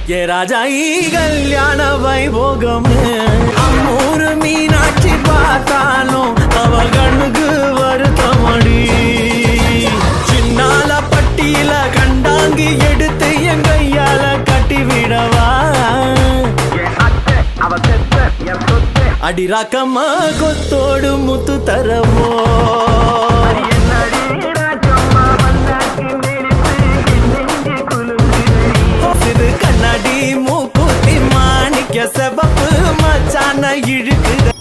ஏ ராஜா கல்யாண வைபோகம் அம்மூரு மீனாட்சி பார்த்தாலும் அவ கண்ணுக்கு வருத்தமடி சின்னால பட்டியில கண்டாங்கி எடுத்து என் கையால கட்டி விடவா அடி ராக்கம்மா கொத்தோடு முத்து தரவோ கண்ணாடி மூக்குத்தி மாணிக்க செவப்பு மச்சான இழுக்குது